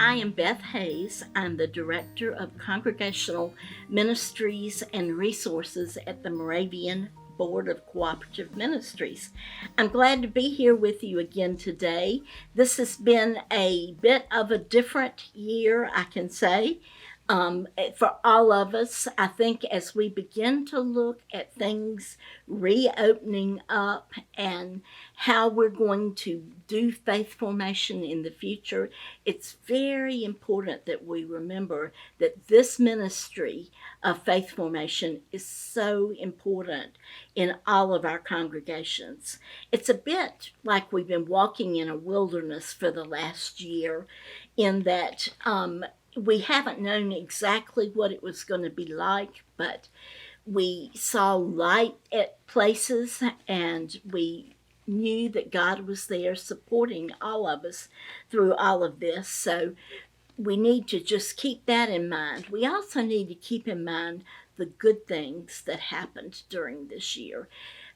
I am Beth Hayes. I'm the Director of Congregational Ministries and Resources at the Moravian Board of Cooperative Ministries. I'm glad to be here with you again today. This has been a bit of a different year, I can say. For all of us, I think as we begin to look at things reopening up and how we're going to do faith formation in the future, it's very important that we remember that this ministry of faith formation is so important in all of our congregations. It's a bit like we've been walking in a wilderness for the last year, in that we haven't known exactly what it was going to be like, but we saw light at places and we knew that God was there supporting all of us through all of this. So we need to just keep that in mind. We also need to keep in mind the good things that happened during this year.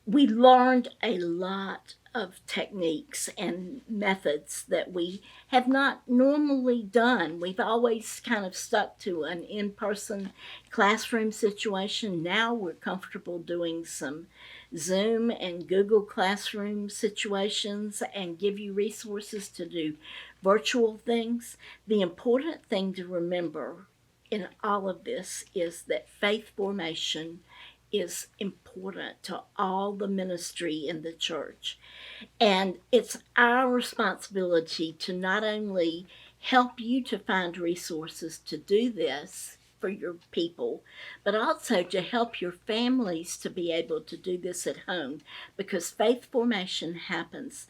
We learned a lot of techniques and methods that we have not normally done. We've always kind of stuck to an in-person classroom situation. Now we're comfortable doing some Zoom and Google Classroom situations and give you resources to do virtual things. The important thing to remember in all of this is that faith formation is important to all the ministry in the church. And it's our responsibility to not only help you to find resources to do this for your people, but also to help your families to be able to do this at home, because faith formation happens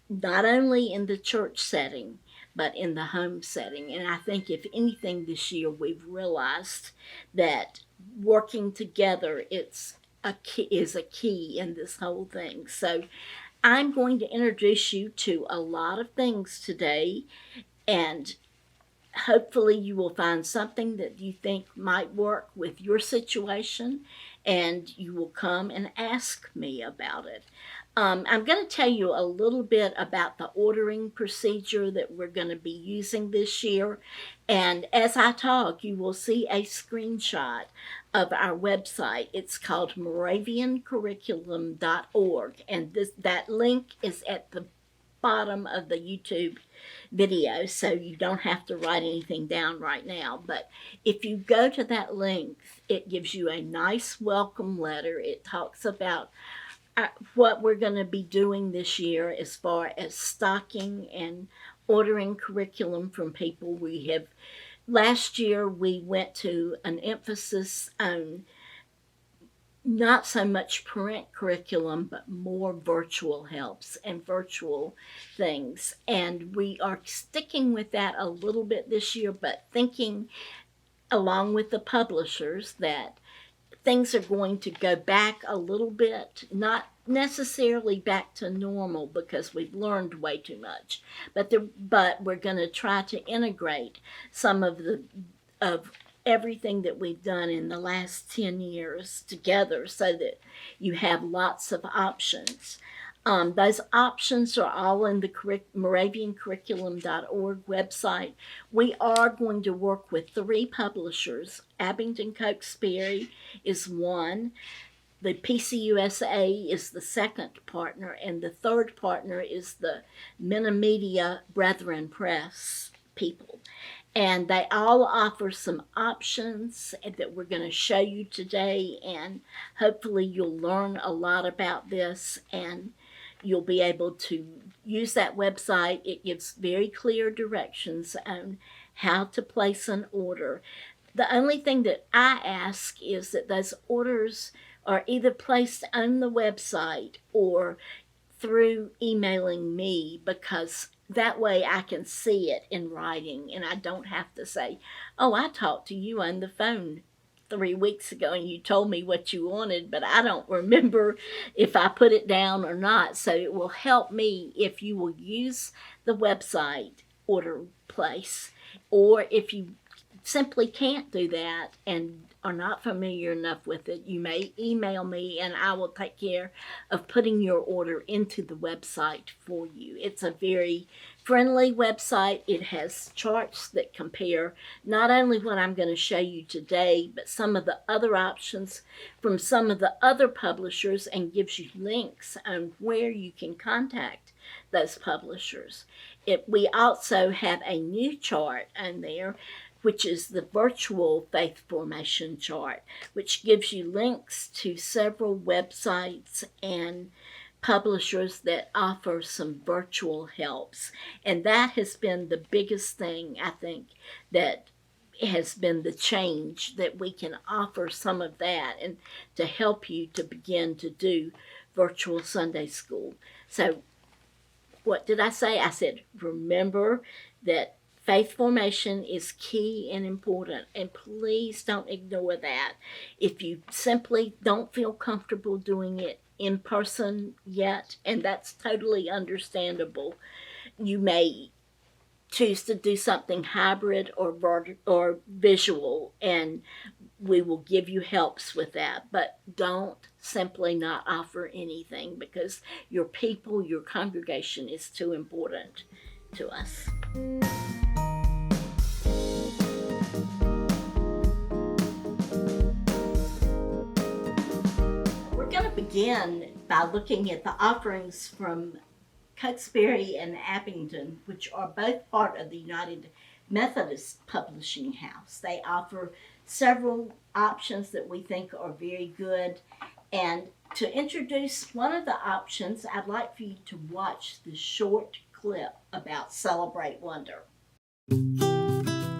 not only in the church setting, but in the home setting. And I think if anything this year, we've realized that working together is a key in this whole thing. So I'm going to introduce you to a lot of things today, and hopefully you will find something that you think might work with your situation, and you will come and ask me about it. I'm going to tell you a little bit about the ordering procedure that we're going to be using this year. And as I talk, you will see a screenshot of our website. It's called moraviancurriculum.org. And that link is at the bottom of the YouTube video, so you don't have to write anything down right now. But if you go to that link, it gives you a nice welcome letter. It talks about what we're going to be doing this year as far as stocking and ordering curriculum from people. Last year we went to an emphasis on not so much print curriculum, but more virtual helps and virtual things. And we are sticking with that a little bit this year, but thinking along with the publishers that things are going to go back a little bit, not necessarily back to normal because we've learned way too much, but we're going to try to integrate some of everything that we've done in the last 10 years together so that you have lots of options. Those options are all in the moraviancurriculum.org website. We are going to work with 3 publishers. Abingdon Cokesbury is one. The PCUSA is the second partner, and the third partner is the Menomedia Brethren Press people. And they all offer some options that we're going to show you today, and hopefully you'll learn a lot about this and you'll be able to use that website. It gives very clear directions on how to place an order. The only thing that I ask is that those orders are either placed on the website or through emailing me, because that way I can see it in writing and I don't have to say, oh, I talked to you on the phone 3 weeks ago and you told me what you wanted, but I don't remember if I put it down or not. So it will help me if you will use the website order place, or if you simply can't do that and are not familiar enough with it, you may email me and I will take care of putting your order into the website for you. It's a very friendly website. It has charts that compare not only what I'm going to show you today, but some of the other options from some of the other publishers, and gives you links on where you can contact those publishers. We also have a new chart on there, which is the virtual faith formation chart, which gives you links to several websites and publishers that offer some virtual helps. And that has been the biggest thing, I think, that has been the change, that we can offer some of that and to help you to begin to do virtual Sunday school. So what did I say? I said, remember that faith formation is key and important, and please don't ignore that. If you simply don't feel comfortable doing it in person yet, and that's totally understandable, you may choose to do something hybrid or visual, and we will give you helps with that. But don't simply not offer anything, because your people, your congregation is too important to us. We're going to begin by looking at the offerings from Cokesbury and Abingdon, which are both part of the United Methodist Publishing House. They offer several options that we think are very good. And to introduce one of the options, I'd like for you to watch the short clip about Celebrate Wonder.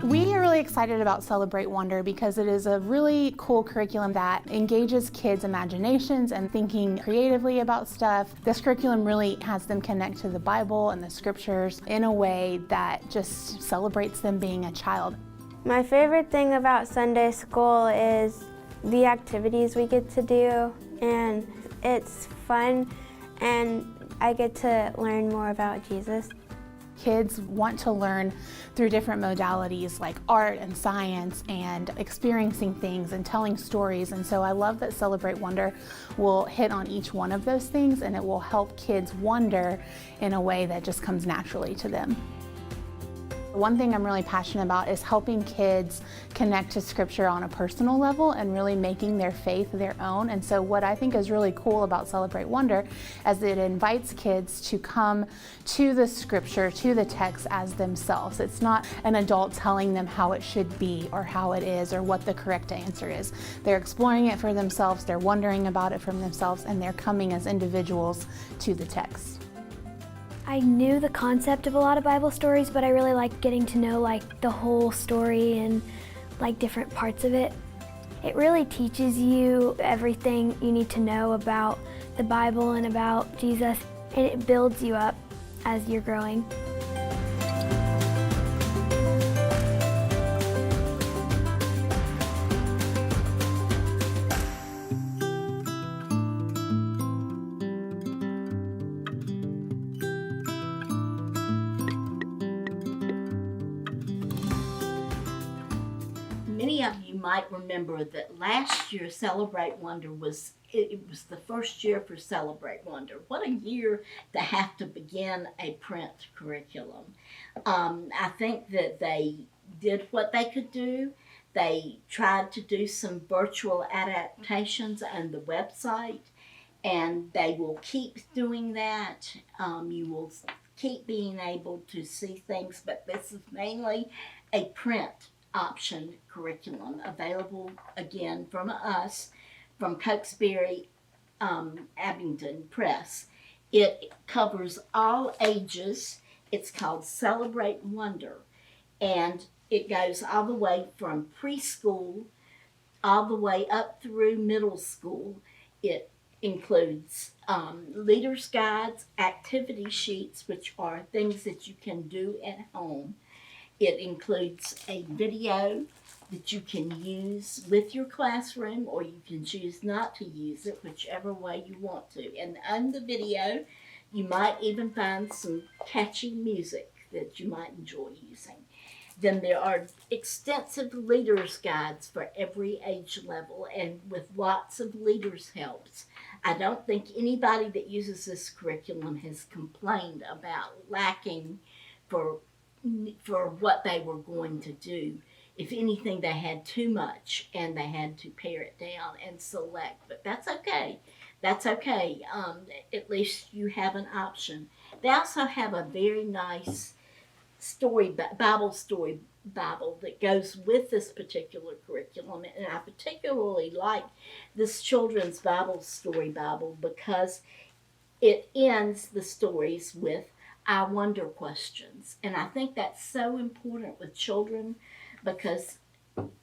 We are really excited about Celebrate Wonder because it is a really cool curriculum that engages kids' imaginations and thinking creatively about stuff. This curriculum really has them connect to the Bible and the scriptures in a way that just celebrates them being a child. My favorite thing about Sunday school is the activities we get to do, and it's fun, and I get to learn more about Jesus. Kids want to learn through different modalities like art and science and experiencing things and telling stories. And so I love that Celebrate Wonder will hit on each one of those things, and it will help kids wonder in a way that just comes naturally to them. One thing I'm really passionate about is helping kids connect to Scripture on a personal level and really making their faith their own. And so what I think is really cool about Celebrate Wonder is that it invites kids to come to the Scripture, to the text as themselves. It's not an adult telling them how it should be or how it is or what the correct answer is. They're exploring it for themselves, they're wondering about it for themselves, and they're coming as individuals to the text. I knew the concept of a lot of Bible stories, but I really like getting to know the whole story and different parts of it. It really teaches you everything you need to know about the Bible and about Jesus, and it builds you up as you're growing. Many of you might remember that last year Celebrate Wonder was the first year for Celebrate Wonder. What a year to have to begin a print curriculum. I think that they did what they could do. They tried to do some virtual adaptations on the website, and they will keep doing that. You will keep being able to see things, but this is mainly a print option curriculum available again from us, from Cokesbury Abingdon Press. It covers all ages. It's called Celebrate Wonder, and it goes all the way from preschool all the way up through middle school. It includes leader's guides, activity sheets, which are things that you can do at home. It includes a video that you can use with your classroom, or you can choose not to use it, whichever way you want to. And on the video, you might even find some catchy music that you might enjoy using. Then there are extensive leaders guides for every age level and with lots of leaders helps. I don't think anybody that uses this curriculum has complained about lacking for for what they were going to do. If anything, they had too much and they had to pare it down and select, but that's okay. That's okay. At least you have an option. They also have a very nice Bible story Bible that goes with this particular curriculum. And I particularly like this children's Bible story Bible because it ends the stories with I wonder questions. And I think that's so important with children because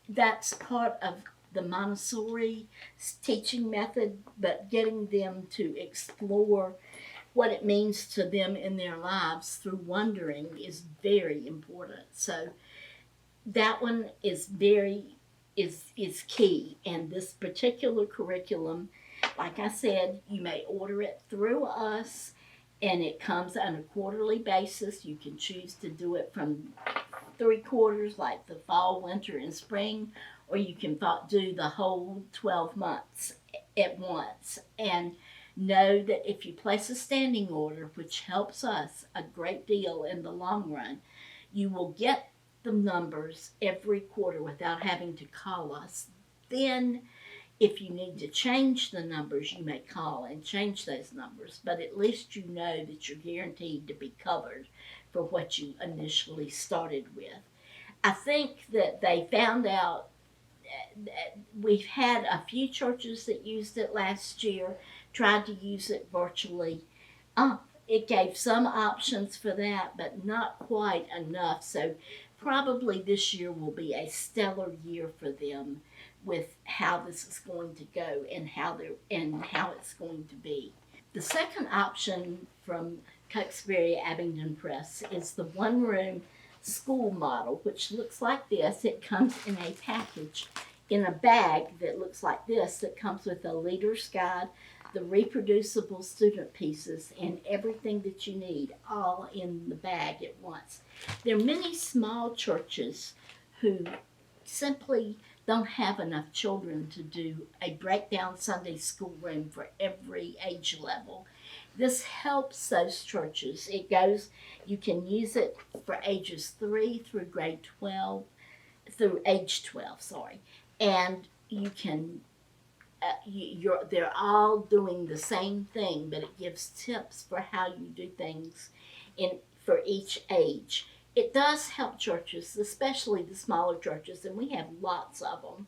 that's part of the Montessori teaching method, but getting them to explore what it means to them in their lives through wondering is very important. So that one is is key. And this particular curriculum, like I said, you may order it through us and it comes on a quarterly basis. You can choose to do it from 3 quarters like the fall, winter, and spring, or you can do the whole 12 months at once. And know that if you place a standing order, which helps us a great deal in the long run, you will get the numbers every quarter without having to call us. Then, if you need to change the numbers, you may call and change those numbers, but at least you know that you're guaranteed to be covered for what you initially started with. I think that they found out we've had a few churches that used it last year, tried to use it virtually. It gave some options for that, but not quite enough. So probably this year will be a stellar year for them with how this is going to go and how it's going to be. The second option from Cokesbury Abingdon Press is the one-room school model, which looks like this. It comes in a package in a bag that looks like this, that comes with a leader's guide, the reproducible student pieces, and everything that you need all in the bag at once. There are many small churches who simply don't have enough children to do a breakdown Sunday school room for every age level. This helps those churches. You can use it for ages 3 through through age 12, and you can they're all doing the same thing, but it gives tips for how you do things for each age. It does help churches, especially the smaller churches, and we have lots of them,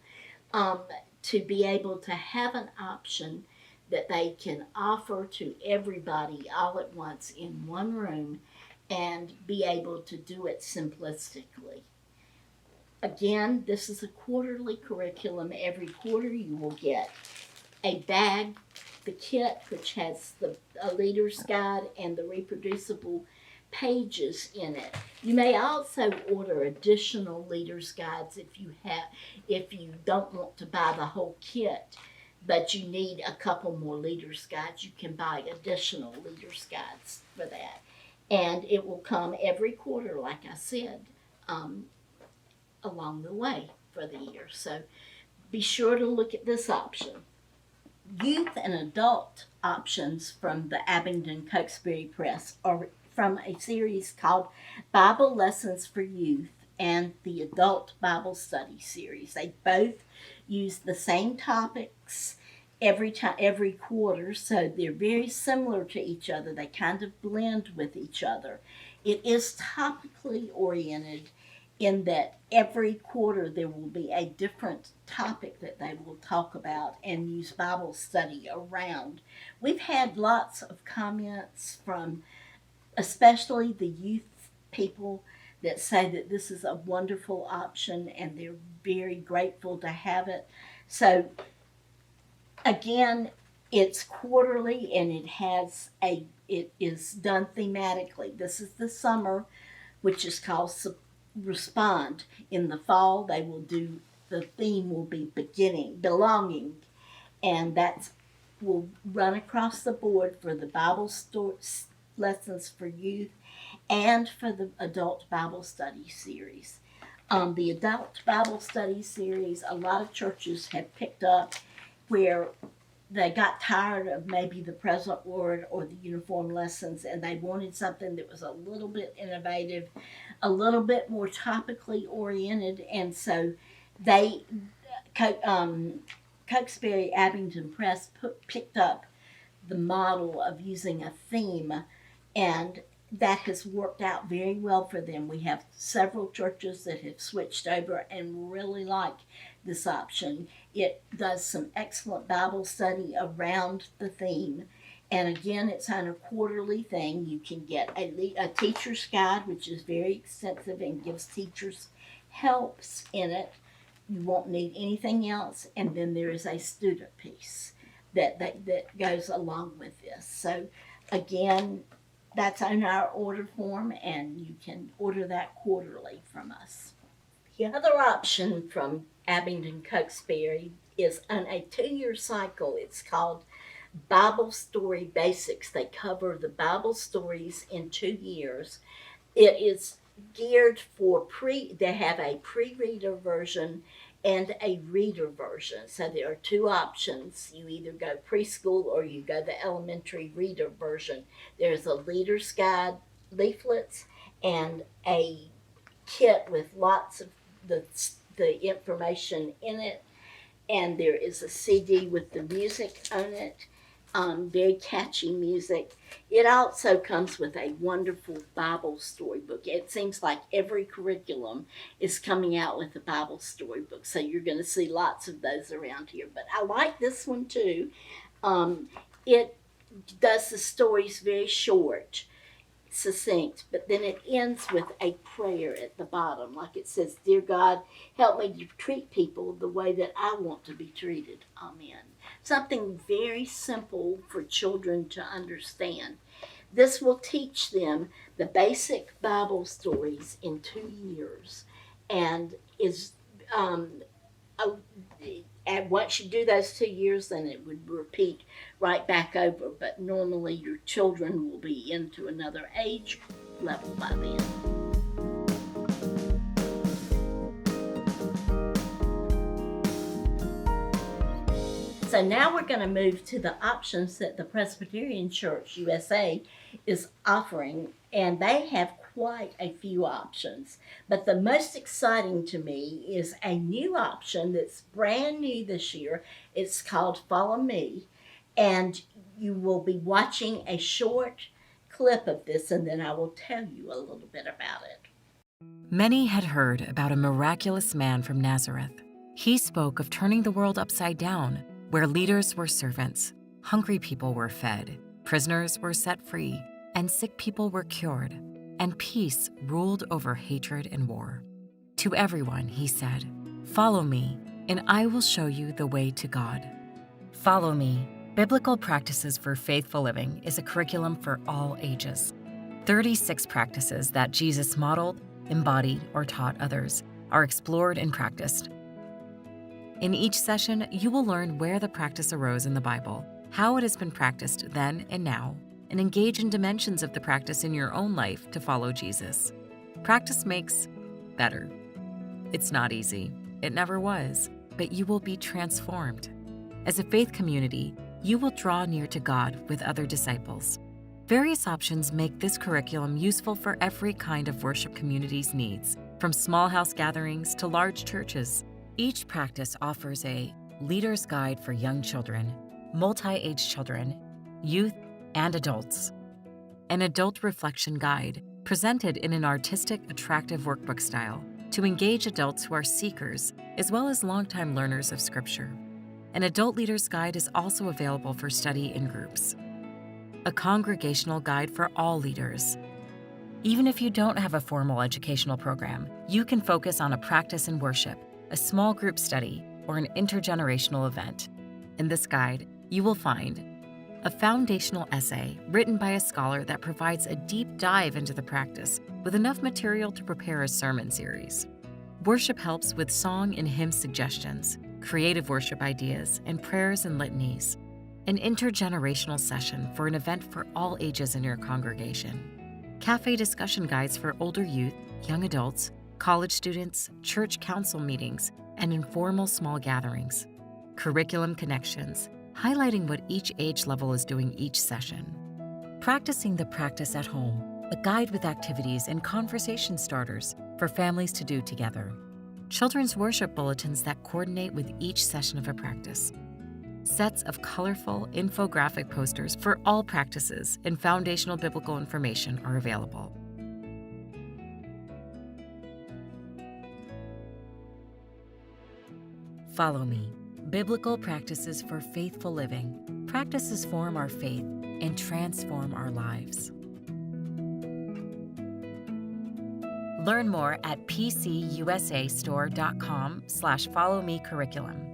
to be able to have an option that they can offer to everybody all at once in one room and be able to do it simplistically. Again, this is a quarterly curriculum. Every quarter you will get a bag, the kit, which has a leader's guide and the reproducible pages in it. You may also order additional leader's guides if you don't want to buy the whole kit, but you need a couple more leader's guides. You can buy additional leader's guides for that. And it will come every quarter, like I said, along the way for the year. So be sure to look at this option. Youth and adult options from the Abingdon Cokesbury Press are from a series called Bible Lessons for Youth and the Adult Bible Study series. They both use the same topics every quarter, so they're very similar to each other. They kind of blend with each other. It is topically oriented in that every quarter there will be a different topic that they will talk about and use Bible study around. We've had lots of comments from especially the youth people that say that this is a wonderful option and they're very grateful to have it. So again, it's quarterly and it is done thematically. This is the summer, which is called Respond. In the fall, the theme will be belonging, and that will run across the board for the Bible lessons for youth and for the adult Bible study series. The adult Bible study series, a lot of churches have picked up where they got tired of maybe the present word or the uniform lessons, and they wanted something that was a little bit innovative, a little bit more topically oriented, and so they, Cokesbury Abingdon Press picked up the model of using a theme, and that has worked out very well for them. We have several churches that have switched over and really like this option. It does some excellent Bible study around the theme. And again, it's on a quarterly thing. You can get a teacher's guide, which is very extensive and gives teachers helps in it. You won't need anything else. And then there is a student piece that goes along with this. So again, that's on our order form, and you can order that quarterly from us. The other option from Abingdon Cokesbury is on a 2-year cycle. It's called Bible Story Basics. They cover the Bible stories in 2 years. It is geared for they have a pre-reader version and a reader version. So there are 2 options. You either go preschool or you go the elementary reader version. There's a leader's guide, leaflets, and a kit with lots of the information in it. And there is a CD with the music on it. Very catchy music. It also comes with a wonderful Bible storybook. It seems like every curriculum is coming out with a Bible storybook, so you're going to see lots of those around here. But I like this one too. It does the stories very short, succinct, but then it ends with a prayer at the bottom. Like it says, "Dear God, help me to treat people the way that I want to be treated. Amen." Something very simple for children to understand. This will teach them the basic Bible stories in 2 years, and is and once you do those 2 years, then it would repeat right back over. But normally your children will be into another age level by then. So now we're going to move to the options that the Presbyterian Church USA is offering, and they have quite a few options. But the most exciting to me is a new option that's brand new this year. It's called Follow Me, and you will be watching a short clip of this, and then I will tell you a little bit about it. Many had heard about a miraculous man from Nazareth. He spoke of turning the world upside down, where leaders were servants, hungry people were fed, prisoners were set free, and sick people were cured, and peace ruled over hatred and war. To everyone, he said, "Follow me, and I will show you the way to God." Follow Me, Biblical Practices for Faithful Living is a curriculum for all ages. 36 practices that Jesus modeled, embodied, or taught others are explored and practiced. In each session, you will learn where the practice arose in the Bible, how it has been practiced then and now, and engage in dimensions of the practice in your own life to follow Jesus. Practice makes better. It's not easy. It never was, but you will be transformed. As a faith community, you will draw near to God with other disciples. Various options make this curriculum useful for every kind of worship community's needs, from small house gatherings to large churches. Each practice offers a leader's guide for young children, multi-age children, youth, and adults, an adult reflection guide presented in an artistic, attractive workbook style to engage adults who are seekers as well as longtime learners of Scripture. An adult leader's guide is also available for study in groups. A congregational guide for all leaders. Even if you don't have a formal educational program, you can focus on a practice in worship, a small group study, or an intergenerational event. In this guide, you will find a foundational essay written by a scholar that provides a deep dive into the practice with enough material to prepare a sermon series. Worship helps with song and hymn suggestions, creative worship ideas, and prayers and litanies. An intergenerational session for an event for all ages in your congregation. Cafe discussion guides for older youth, young adults, college students, church council meetings, and informal small gatherings. Curriculum Connections, highlighting what each age level is doing each session. Practicing the Practice at Home, a guide with activities and conversation starters for families to do together. Children's worship bulletins that coordinate with each session of a practice. Sets of colorful infographic posters for all practices and foundational biblical information are available. Follow Me. Biblical Practices for Faithful Living. Practices form our faith and transform our lives. Learn more at pcusastore.com/followmecurriculum.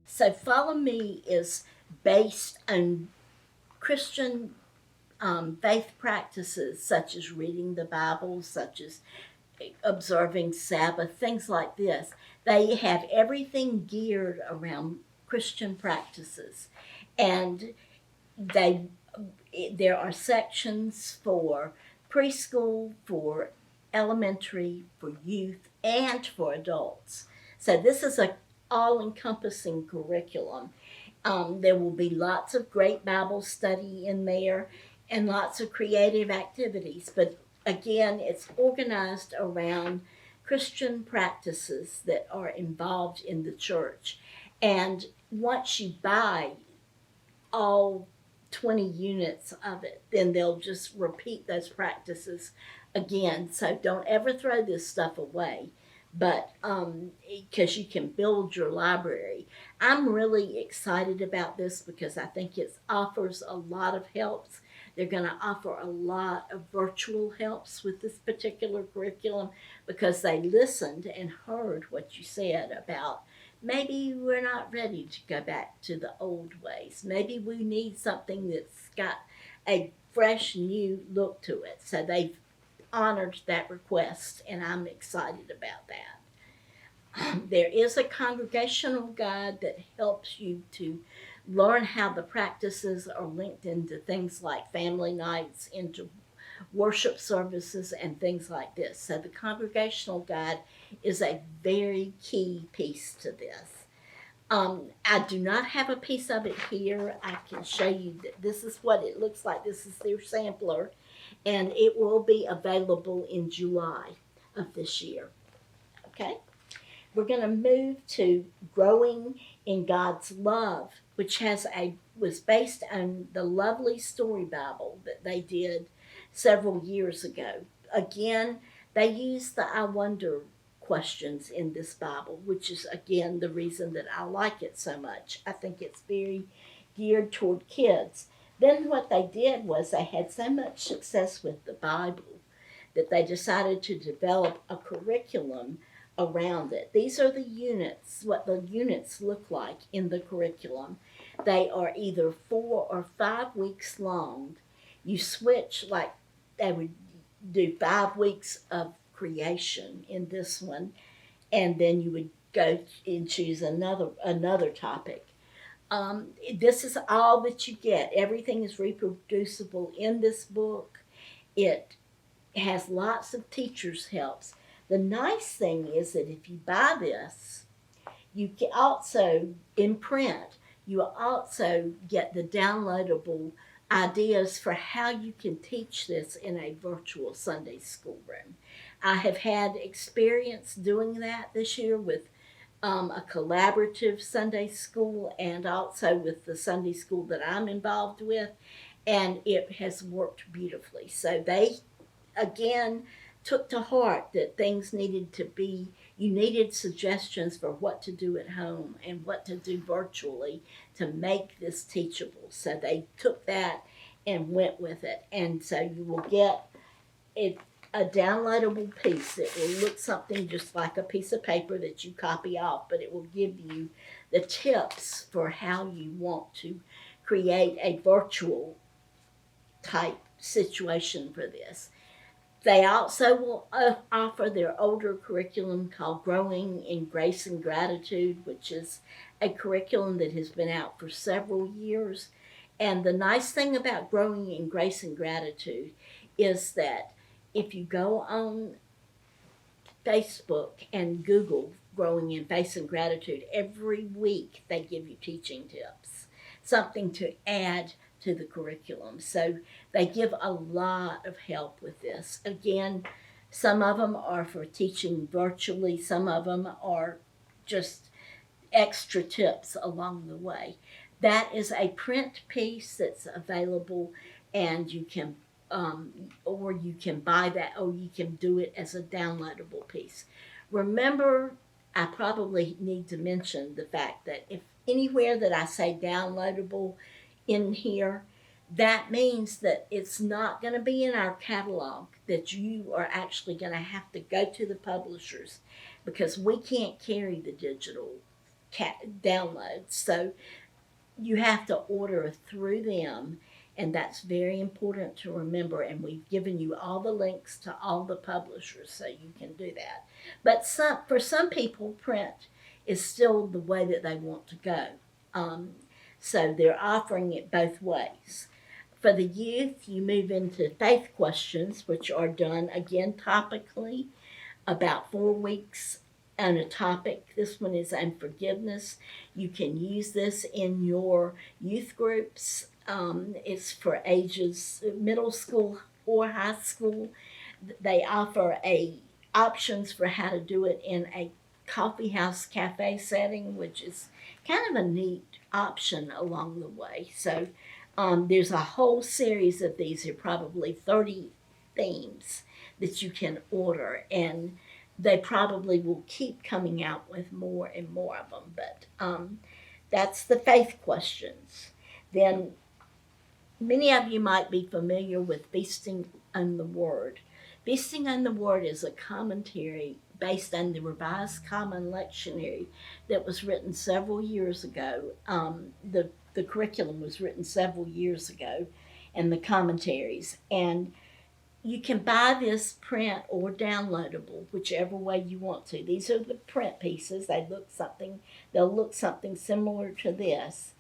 So Follow Me is based on Christian faith practices such as reading the Bible, such as observing Sabbath, things like this. They have everything geared around Christian practices. And there are sections for preschool, for elementary, for youth, and for adults. So this is a all-encompassing curriculum. There will be lots of great Bible study in there and lots of creative activities. But again, it's organized around Christian practices that are involved in the church. And once you buy all 20 units of it, then they'll just repeat those practices again. So don't ever throw this stuff away, but because you can build your library. I'm really excited about this because I think it offers a lot of helps. They're going to offer a lot of virtual helps with this particular curriculum because they listened and heard what you said about maybe we're not ready to go back to the old ways. Maybe we need something that's got a fresh new look to it. So they've honored that request, and I'm excited about that. There is a congregational guide that helps you to learn how the practices are linked into things like family nights, into worship services, and things like this. So the congregational guide is a very key piece to this. I do not have a piece of it here. I can show you that this is what it looks like. This is their sampler, and it will be available in July of this year. Okay? We're going to move to Growing in God's Love, which was based on the lovely story Bible that they did several years ago. Again, they used the I wonder questions in this Bible, which is, again, the reason that I like it so much. I think it's very geared toward kids. Then what they did was they had so much success with the Bible that they decided to develop a curriculum around it. These are the units, what the units look like in the curriculum. They are either 4 or 5 weeks long. You switch, like they would do 5 weeks of creation in this one, and then you would go and choose another topic. This is all that you get. Everything is reproducible in this book. It has lots of teachers' helps. The nice thing is that if you buy this, you can also, in print, you will also get the downloadable ideas for how you can teach this in a virtual Sunday school room. I have had experience doing that this year with a collaborative Sunday school and also with the Sunday school that I'm involved with, and it has worked beautifully. So they, again, took to heart that things needed to be, you needed suggestions for what to do at home and what to do virtually to make this teachable. So they took that and went with it. And so you will get a downloadable piece that will look something just like a piece of paper that you copy off, but it will give you the tips for how you want to create a virtual type situation for this. They also will offer their older curriculum called Growing in Grace and Gratitude, which is a curriculum that has been out for several years. And the nice thing about growing in grace and gratitude is that if you go on Facebook and Google growing in faith and gratitude, every week they give you teaching tips, something to add to the curriculum. So they give a lot of help with this. Again, some of them are for teaching virtually, some of them are just extra tips along the way. That is a print piece that's available, and you can or you can buy that, or you can do it as a downloadable piece. Remember, I probably need to mention the fact that if anywhere that I say downloadable in here, that means that it's not going to be in our catalog, that you are actually going to have to go to the publishers, because we can't carry the digital downloads. So you have to order through them, and that's very important to remember. And we've given you all the links to all the publishers so you can do that. But for some people, print is still the way that they want to go. So they're offering it both ways. For the youth, you move into faith questions, which are done again topically, about 4 weeks on a topic. This one is on forgiveness. You can use this in your youth groups. It's for ages middle school or high school. They offer options for how to do it in a coffee house cafe setting, which is kind of a neat option along the way. So there's a whole series of these. There are probably 30 themes that you can order, and they probably will keep coming out with more and more of them. But that's the faith questions. Then many of you might be familiar with Feasting on the Word. Feasting on the Word is a commentary based on the Revised Common Lectionary that was written several years ago. The curriculum was written several years ago, and the commentaries. And you can buy this print or downloadable, whichever way you want to. These are the print pieces. They'll look something similar to this.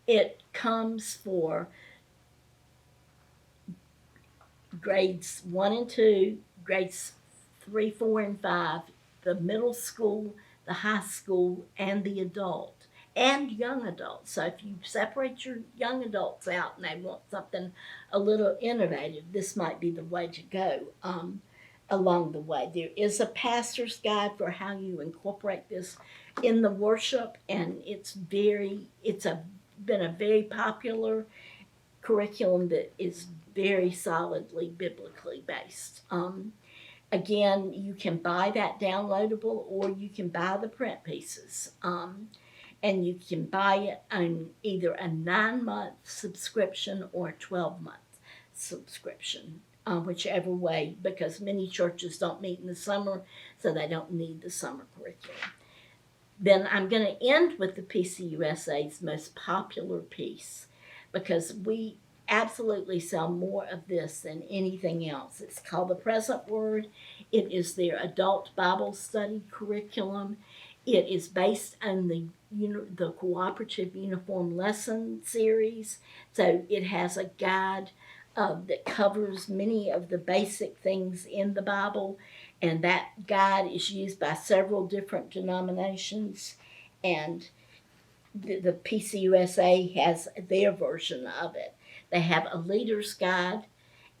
It comes for grades 1 and 2, grades 3, 4, and 5, the middle school, the high school, and the adult, and young adults. So if you separate your young adults out and they want something a little innovative, this might be the way to go along the way. There is a pastor's guide for how you incorporate this in the worship, and it's been a very popular curriculum that is very solidly biblically based. Again, you can buy that downloadable, or you can buy the print pieces. And you can buy it on either a 9-month subscription or a 12-month subscription, whichever way, because many churches don't meet in the summer, so they don't need the summer curriculum. Then I'm going to end with the PCUSA's most popular piece, because we absolutely sell more of this than anything else. It's called The Present Word. It is their adult Bible study curriculum. It is based on the Cooperative Uniform Lesson series. So it has a guide that covers many of the basic things in the Bible, and that guide is used by several different denominations, and the PCUSA has their version of it. They have a leader's guide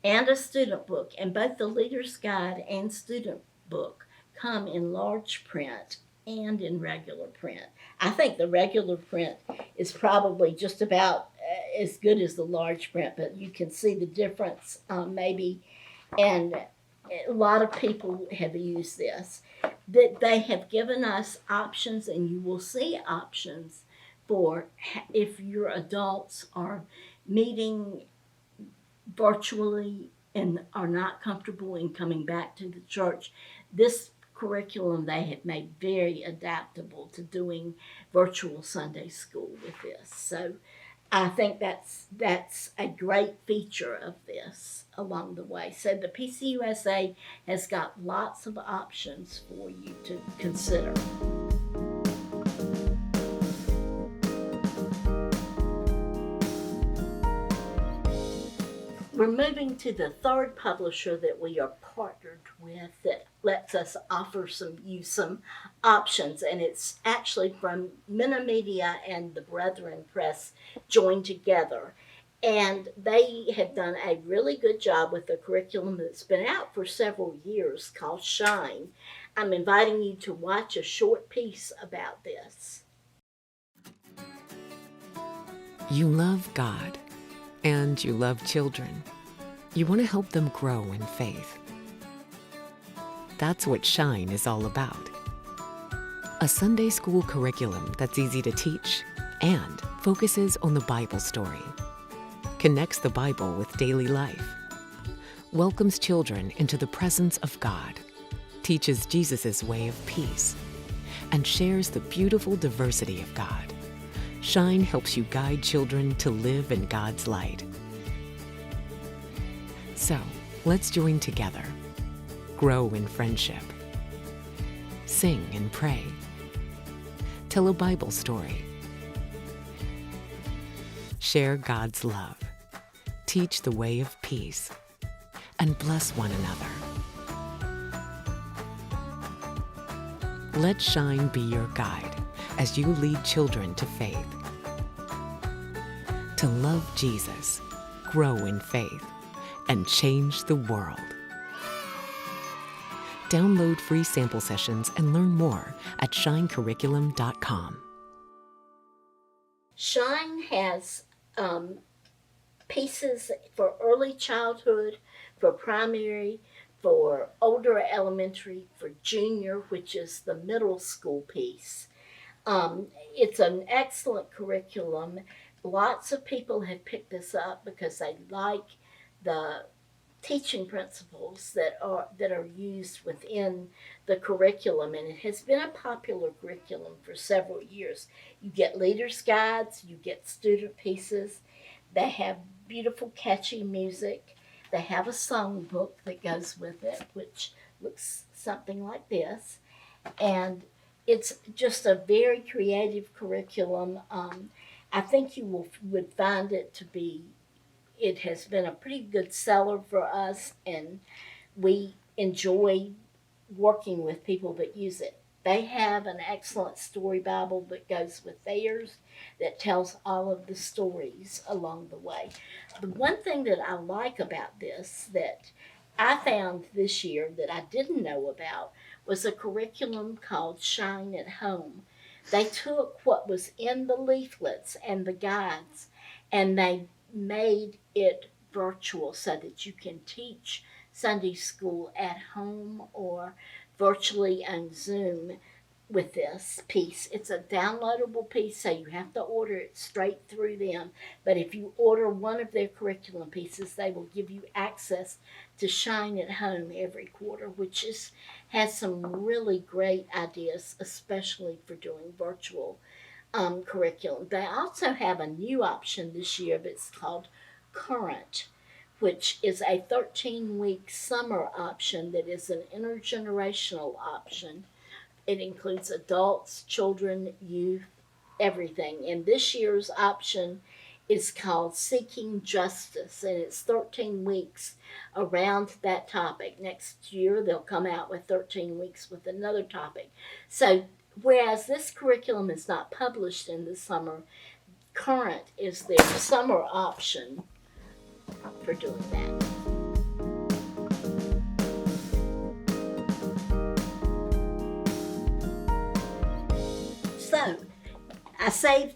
and a student book, and both the leader's guide and student book come in large print and in regular print. I think the regular print is probably just about as good as the large print, but you can see the difference maybe, and a lot of people have used this. That they have given us options, and you will see options for if your adults are meeting virtually and are not comfortable in coming back to the church. This curriculum they have made very adaptable to doing virtual Sunday school with this. So I think that's a great feature of this along the way. So the PCUSA has got lots of options for you to consider. we're moving to the third publisher that we are partnered with that lets us offer some options, and it's actually from Menomedia and the Brethren Press joined together. And they have done a really good job with the curriculum that's been out for several years called Shine. I'm inviting you to watch a short piece about this. You love God and you love children. You want to help them grow in faith. That's what Shine is all about. A Sunday school curriculum that's easy to teach and focuses on the Bible story, connects the Bible with daily life, welcomes children into the presence of God, teaches Jesus' way of peace, and shares the beautiful diversity of God. Shine helps you guide children to live in God's light. So, let's join together. Grow in friendship. Sing and pray. Tell a Bible story. Share God's love. Teach the way of peace. And bless one another. Let Shine be your guide as you lead children to faith. To love Jesus, grow in faith, and change the world. Download free sample sessions and learn more at shinecurriculum.com. Shine has pieces for early childhood, for primary, for older elementary, for junior, which is the middle school piece. It's an excellent curriculum. Lots of people have picked this up because they like the teaching principles that are used within the curriculum, and it has been a popular curriculum for several years. You get leaders' guides, you get student pieces. They have beautiful, catchy music. They have a songbook that goes with it, which looks something like this. And it's just a very creative curriculum. I think you would find it has been a pretty good seller for us, and we enjoy working with people that use it. They have an excellent story Bible that goes with theirs that tells all of the stories along the way. The one thing that I like about this that I found this year that I didn't know about was a curriculum called Shine at Home. They took what was in the leaflets and the guides and they made it virtual so that you can teach Sunday school at home or virtually on Zoom with this piece. It's a downloadable piece, so you have to order it straight through them. But if you order one of their curriculum pieces, they will give you access to Shine at Home every quarter, which has some really great ideas, especially for doing virtual curriculum. They also have a new option this year that's called Current, which is a 13-week summer option that is an intergenerational option. It includes adults, children, youth, everything. And this year's option is called Seeking Justice, and it's 13 weeks around that topic. Next year, they'll come out with 13 weeks with another topic. So, whereas this curriculum is not published in the summer, Current is their summer option for doing that. So, I saved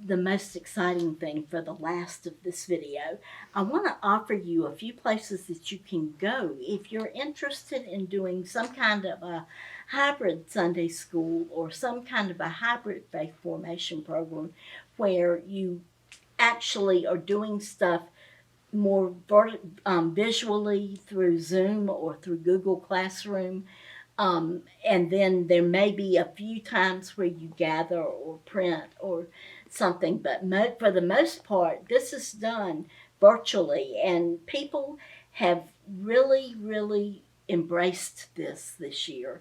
the most exciting thing for the last of this video. I want to offer you a few places that you can go if you're interested in doing some kind of a hybrid Sunday school or some kind of a hybrid faith formation program where you actually are doing stuff more visually through Zoom or through Google Classroom. And then there may be a few times where you gather or print or something, but for the most part, this is done virtually, and people have really, really embraced this year,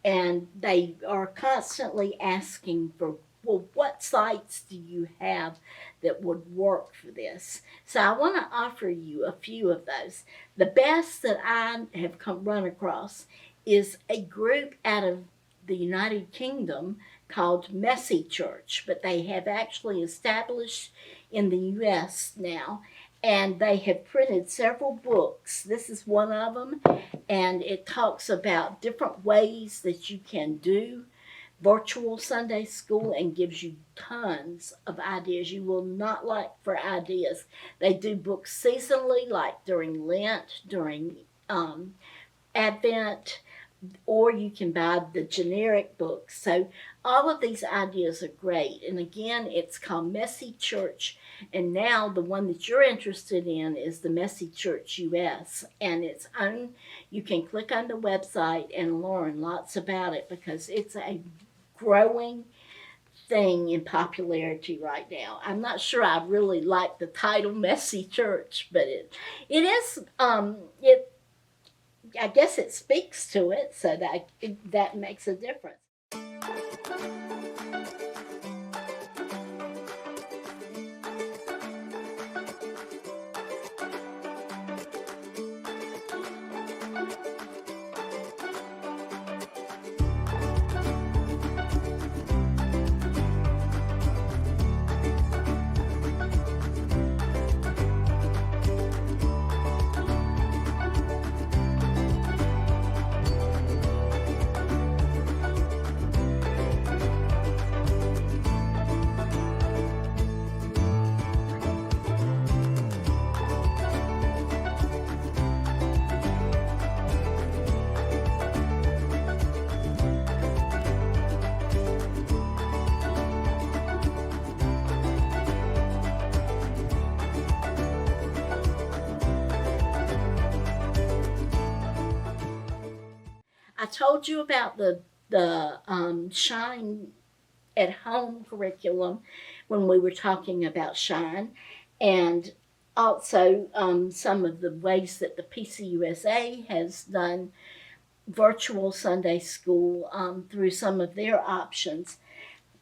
and they are constantly asking for well, what sites do you have that would work for this? So I want to offer you a few of those. The best that I have run across is a group out of the United Kingdom called Messy Church, but they have actually established in the U.S. now, and they have printed several books. This is one of them, and it talks about different ways that you can do virtual Sunday school and gives you tons of ideas. You will not lack for ideas. They do books seasonally, like during Lent, during Advent, or you can buy the generic books. So all of these ideas are great. And again, it's called Messy Church. And now the one that you're interested in is the Messy Church US. And it's on, you can click on the website and learn lots about it, because it's a growing thing in popularity right now. I'm not sure I really like the title Messy Church, but it is I guess it speaks to it, so that makes a difference. I told you about the Shine at Home curriculum when we were talking about Shine, and also some of the ways that the PCUSA has done virtual Sunday school through some of their options.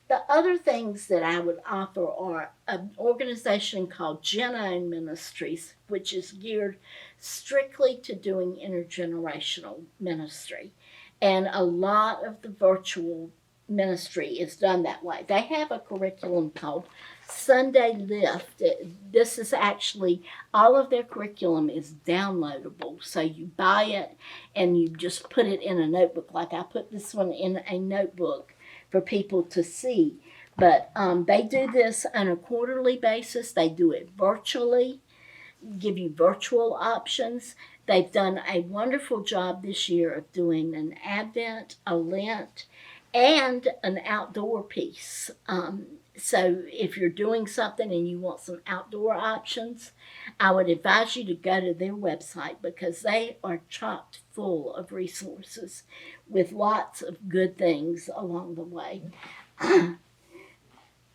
The other things that I would offer are an organization called Genome Ministries, which is geared strictly to doing intergenerational ministry. And a lot of the virtual ministry is done that way. They have a curriculum called Sunday Lift. This is actually, all of their curriculum is downloadable. So you buy it and you just put it in a notebook. Like I put this one in a notebook for people to see. But they do this on a quarterly basis. They do it virtually, give you virtual options. They've done a wonderful job this year of doing an Advent, a Lent, and an outdoor piece. So if you're doing something and you want some outdoor options, I would advise you to go to their website, because they are chock full of resources with lots of good things along the way.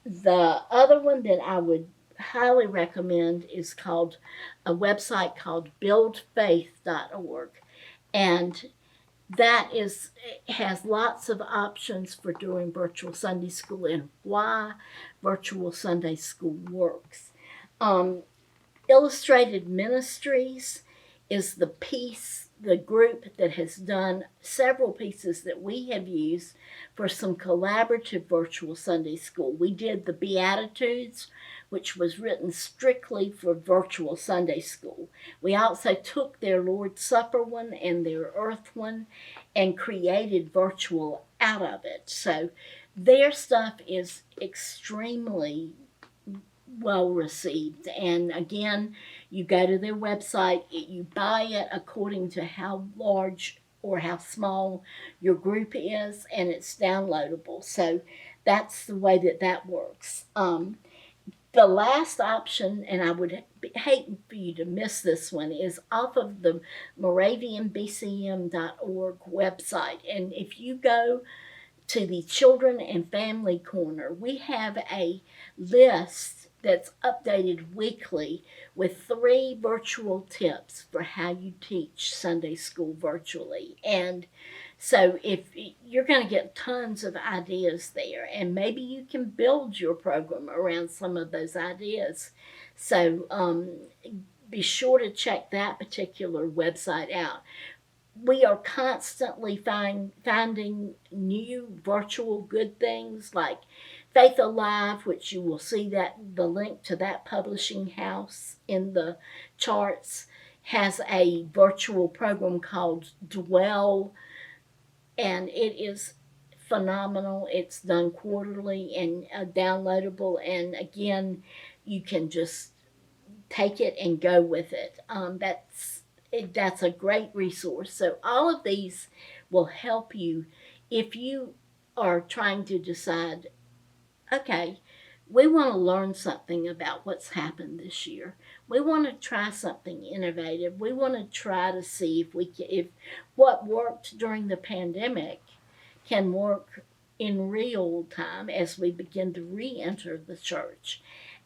The other one that I would highly recommend is called a website called buildfaith.org, and that has lots of options for doing virtual Sunday school and why virtual Sunday school works. Illustrated Ministries is the group that has done several pieces that we have used for some collaborative virtual Sunday school. We did the Beatitudes, which was written strictly for virtual Sunday school. We also took their Lord's Supper one and their Earth one and created virtual out of it. So their stuff is extremely well received. And again, you go to their website, you buy it according to how large or how small your group is, and it's downloadable. So that's the way that works. The last option, and I would hate for you to miss this one, is off of the MoravianBCM.org website. And if you go to the Children and Family Corner, we have a list that's updated weekly with 3 virtual tips for how you teach Sunday school virtually. And So if you're going to get tons of ideas there, and maybe you can build your program around some of those ideas. So be sure to check that particular website out. We are constantly finding new virtual good things like Faith Alive, which you will see that the link to that publishing house in the charts, has a virtual program called Dwell, and it is phenomenal. It's done quarterly and downloadable, and again, you can just take it and go with it. That's a great resource. So all of these will help you if you are trying to decide, okay, we want to learn something about what's happened this year. We want to try something innovative. We want to try to see if what worked during the pandemic can work in real time as we begin to re-enter the church.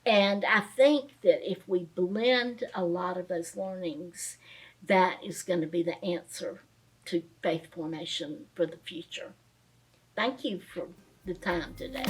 And I think that if we blend a lot of those learnings, that is going to be the answer to faith formation for the future. Thank you for the time today.